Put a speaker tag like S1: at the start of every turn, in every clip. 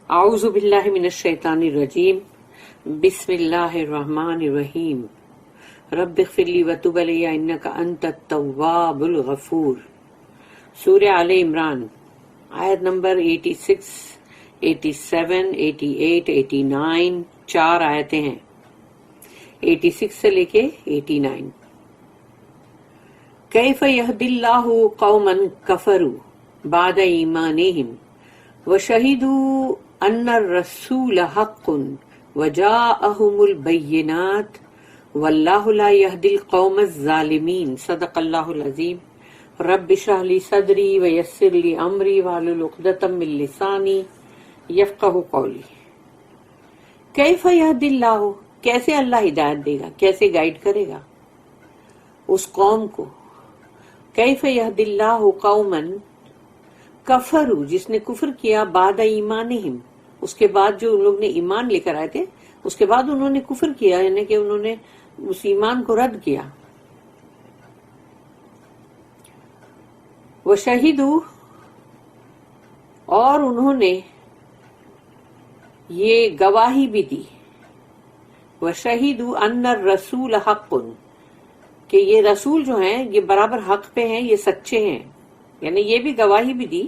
S1: اعوذ باللہ من الشیطان الرجیم بسم اللہ الرحمن الرحیم رب اغفر لی وتب علی انک انت التواب الغفور۔ سورہ آل عمران آیت نمبر 86، 87، 88، 89، 4 آیتیں ہیں، 86 سے لے کے 89۔ کیف یہدی اللہ قوما کفروا بعد ایمانہم وشہدوا ان الرسول حق وجاءہم البینات واللہ لا یہدی القوم الظالمین۔ صدق اللہ العظیم۔ رب اشرح لی صدری ویسر لی امری واحلل عقدۃ من لسانی یفقہوا قولی۔ کیف یہدی اللہ، کیسے اللہ ہدایت دے گا، کیسے گائیڈ کرے گا اس قوم کو۔ کیف یہدی اللہ قوما کفروا، جس نے کفر کیا، بعد ایمانہم، اس کے بعد جو ان لوگ نے ایمان لے کر آئے تھے اس کے بعد انہوں نے کفر کیا، یعنی کہ انہوں نے اس ایمان کو رد کیا۔ وشہدوا، اور انہوں نے یہ گواہی بھی دی، وشہدوا ان الرسول حق، کہ یہ رسول جو ہیں یہ برابر حق پہ ہیں، یہ سچے ہیں، یعنی یہ بھی گواہی بھی دی۔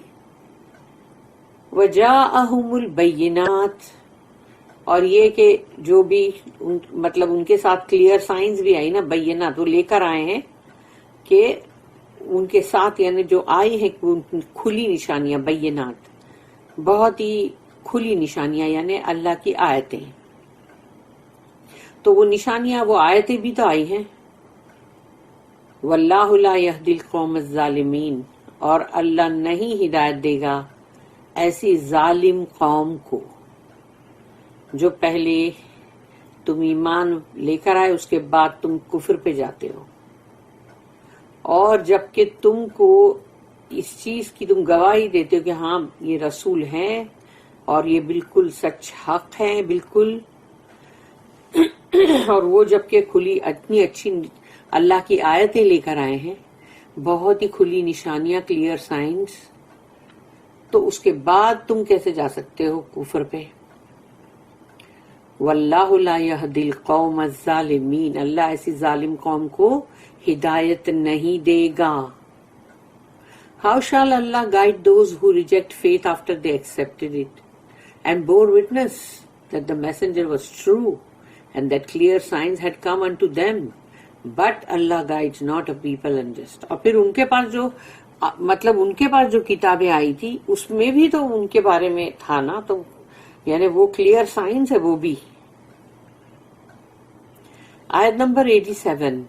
S1: وجاءہم البینات، اور یہ کہ جو بھی مطلب ان کے ساتھ کلیئر سائنز بھی آئی نا، بینات وہ لے کر آئے ہیں کہ ان کے ساتھ یعنی جو آئی ہیں کھلی نشانیاں، بینات بہت ہی کھلی نشانیاں، یعنی اللہ کی آیتیں، تو وہ نشانیاں وہ آیتیں بھی تو آئی ہیں۔ واللہ لا یہدی القوم الظالمین، اور اللہ نہیں ہدایت دے گا ایسی ظالم قوم کو جو پہلے تم ایمان لے کر آئے اس کے بعد تم کفر پہ جاتے ہو، اور جبکہ تم کو اس چیز کی تم گواہی دیتے ہو کہ ہاں یہ رسول ہیں اور یہ بالکل سچ حق ہے بالکل، اور وہ جبکہ کھلی اتنی اچھی اللہ کی آیتیں لے کر آئے ہیں، بہت ہی کھلی نشانیاں، کلیئر سائنس، تو اس کے بعد تم کیسے جا سکتے ہو کفر پہ؟ واللہ لا یہدی القوم الظالمین، اللہ ایسی ظالم قوم کو ہدایت نہیں دے گا۔ How shall Allah guide those who reject faith after they accepted it and bore witness that the messenger was true and that clear signs had come unto them? But Allah guides not a people unjust۔ اور پھر ان کے پاس جو مطلب ان کے پاس جو کتابیں آئی تھی اس میں بھی تو ان کے بارے میں تھا نا، تو یعنی وہ کلیئر سائنس ہے وہ بھی۔ آیت نمبر 87،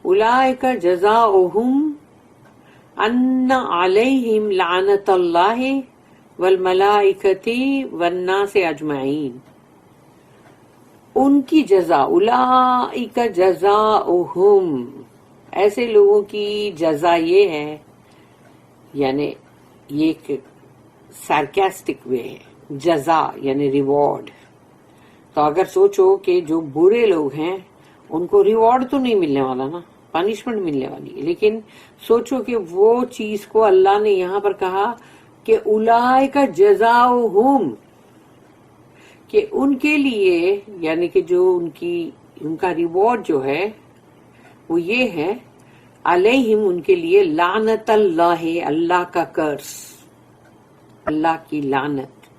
S1: اولئک جزاؤہم ان علیہم لعنت اللہ والملائکۃ والناس اجمعین۔ ان کی جزا، اولئک جزاؤہم، ایسے لوگوں کی جزا یہ ہے، یعنی یہ ایک سارکاسٹک وے ہے، جزا یعنی ریوارڈ۔ تو اگر سوچو کہ جو برے لوگ ہیں ان کو ریوارڈ تو نہیں ملنے والا نا، پنشمنٹ ملنے والی ہے، لیکن سوچو کہ وہ چیز کو اللہ نے یہاں پر کہا کہ اولئک جزاؤہم، کہ ان کے لیے یعنی کہ جو ان کا ریوارڈ جو ہے وہ یہ ہے، علیہم ان کے لیے، لعنت اللہ، اللہ کا کرس، اللہ کی لعنت،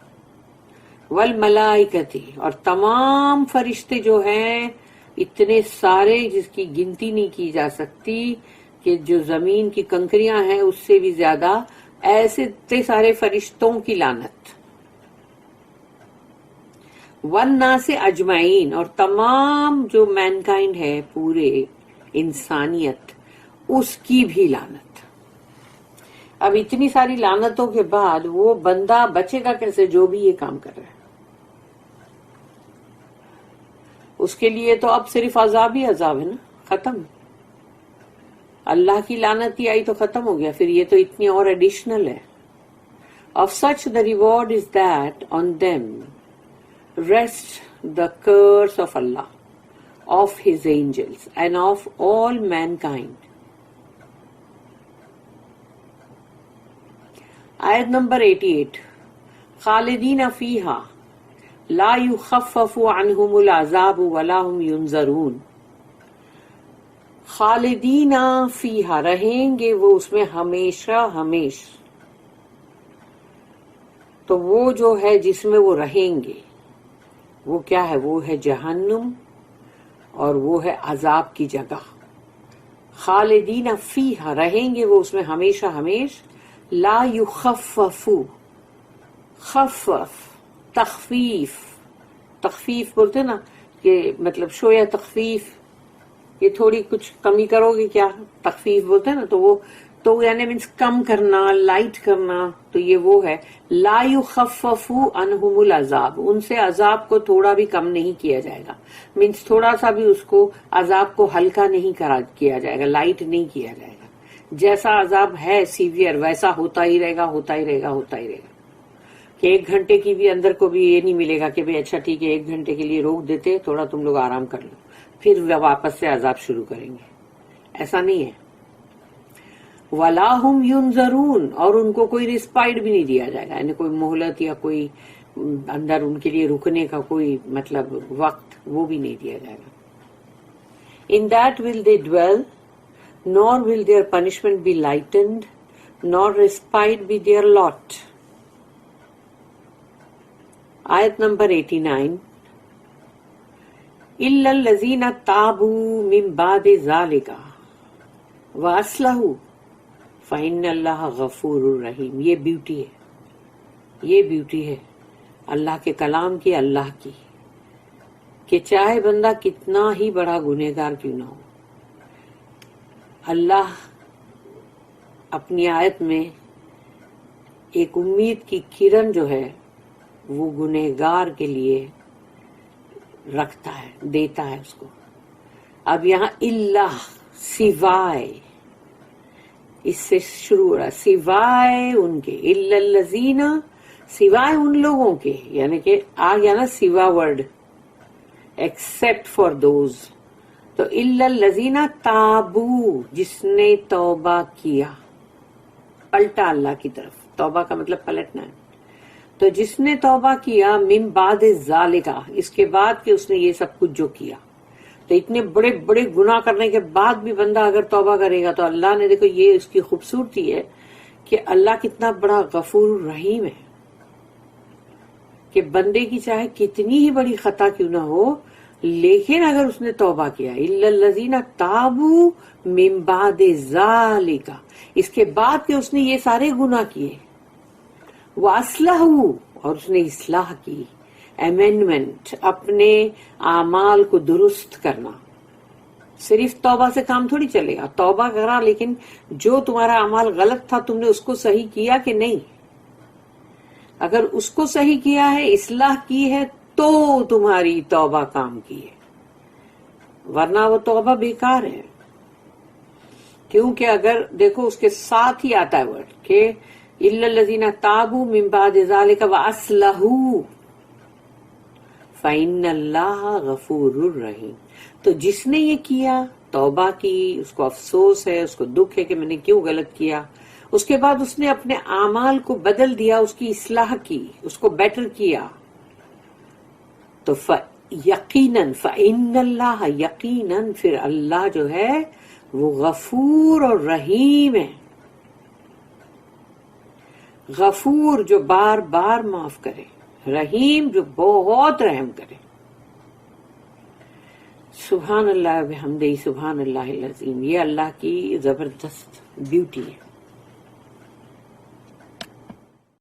S1: والملائکۃ، اور تمام فرشتے جو ہیں اتنے سارے جس کی گنتی نہیں کی جا سکتی، کہ جو زمین کی کنکریاں ہیں اس سے بھی زیادہ، ایسے اتنے سارے فرشتوں کی لعنت، والناس اجمعین، اور تمام جو مینکائنڈ ہے، پورے انسانیت، اس کی بھی لعنت۔ اب اتنی ساری لعنتوں کے بعد وہ بندہ بچے گا کیسے جو بھی یہ کام کر رہا ہے؟ اس کے لیے تو اب صرف عذاب ہی عذاب ہے نا، ختم۔ اللہ کی لعنت ہی آئی تو ختم ہو گیا، پھر یہ تو اتنی اور ایڈیشنل ہے۔ Of such the reward is that on them rests the curse of Allah, of his angels, and of all mankind. آیت نمبر 88، خالدین فیہا لا یخفف عنہم العذاب ولا هم ینظرون. خالدین فیہا رہیں گے وہ اس میں ہمیشہ ہمیش. تو وہ جو ہے جس میں وہ رہیں گے وہ کیا ہے؟ وہ ہے جہنم اور وہ ہے عذاب کی جگہ. خالدین فیہا رہیں گے وہ اس میں ہمیشہ ہمیش. لا یخفف خفف تخفیف تخفیف بولتے نا کہ مطلب شویہ تخفیف یہ تھوڑی کچھ کمی کرو گے کیا تخفیف بولتے ہیں نا تو وہ تو یعنی مینس کم کرنا لائٹ کرنا. تو یہ وہ ہے لا یخفف عنہم العذاب ان سے عذاب کو تھوڑا بھی کم نہیں کیا جائے گا. مینس تھوڑا سا بھی اس کو عذاب کو ہلکا نہیں کیا جائے گا لائٹ نہیں کیا جائے گا. جیسا عذاب ہے سیویئر ویسا ہوتا ہی رہے گا ہوتا ہی رہے گا ہوتا ہی رہے گا. کہ 1 گھنٹے کی بھی اندر کو بھی یہ نہیں ملے گا کہ بھئی اچھا ٹھیک ہے 1 گھنٹے کے لیے روک دیتے تھوڑا تم لوگ آرام کر لو پھر واپس سے عذاب شروع کریں گے. ایسا نہیں ہے. وَلَا هُمْ يُنظَرُونَ اور ان کو کوئی رسپائٹ بھی نہیں دیا جائے گا یعنی کوئی مہلت یا کوئی اندر ان کے لیے رکنے کا کوئی مطلب وقت وہ بھی نہیں دیا جائے گا. In that will they dwell, nor will their punishment be lightened, nor respite be their lot. آیت نمبر 89 إِلَّا الَّذِينَ تَابُوا مِن بَعْدِ ذَلِكَ وَأَصْلَحُوا فَإِنَّ اللَّهَ غَفُورٌ رَحِيمٌ. یہ بیوٹی ہے یہ بیوٹی ہے اللہ کے کلام کی اللہ کی کہ چاہے بندہ کتنا ہی بڑا گنہگار کیوں نہ ہو اللہ اپنی آیت میں ایک امید کی کرن جو ہے وہ گنہگار کے لیے رکھتا ہے دیتا ہے اس کو. اب یہاں اللہ سوائے اس سے شروع ہو رہا سوائے ان کے الا الذین سوائے ان لوگوں کے یعنی کہ آ گیا نا سوا ورڈ ایکسپٹ فار دوز. تو الا الذین تابو جس نے توبہ کیا پلٹا اللہ کی طرف. توبہ کا مطلب پلٹنا ہے. تو جس نے توبہ کیا من بعد ذالک اس کے بعد کہ اس نے یہ سب کچھ جو کیا. تو اتنے بڑے بڑے گناہ کرنے کے بعد بھی بندہ اگر توبہ کرے گا تو اللہ نے دیکھو یہ اس کی خوبصورتی ہے کہ اللہ کتنا بڑا غفور رحیم ہے کہ بندے کی چاہے کتنی ہی بڑی خطا کیوں نہ ہو لیکن اگر اس نے توبہ کیا الا الذین تابوا من بعد ذالک اس کے بعد کہ اس نے یہ سارے گناہ کیے وَأَصْلَحُوا اور اس نے اصلاح کی امینڈمنٹ اپنے اعمال کو درست کرنا. صرف توبہ سے کام تھوڑی چلے گا. توبہ کرا لیکن جو تمہارا اعمال غلط تھا تم نے اس کو صحیح کیا کہ نہیں. اگر اس کو صحیح کیا ہے اصلاح کی ہے تو تمہاری توبہ کام کی ہے ورنہ وہ توبہ بیکار ہے. کیونکہ اگر دیکھو اس کے ساتھ ہی آتا ہے ورڈ کہ الا الذین تابوا من بعد ذلک واصلحوا فإن اللہ غفور رحیم. تو جس نے یہ کیا توبہ کی اس کو افسوس ہے اس کو دکھ ہے کہ میں نے کیوں غلط کیا اس کے بعد اس نے اپنے اعمال کو بدل دیا اس کی اصلاح کی اس کو بیٹر کیا تو یقیناً فإن اللہ یقیناً پھر اللہ جو ہے وہ غفور اور رحیم ہے. غفور جو بار بار معاف کرے رحیم جو بہت رحم کرے. سبحان اللہ وبحمدہ سبحان اللہ العظیم. یہ اللہ کی زبردست بیوٹی ہے.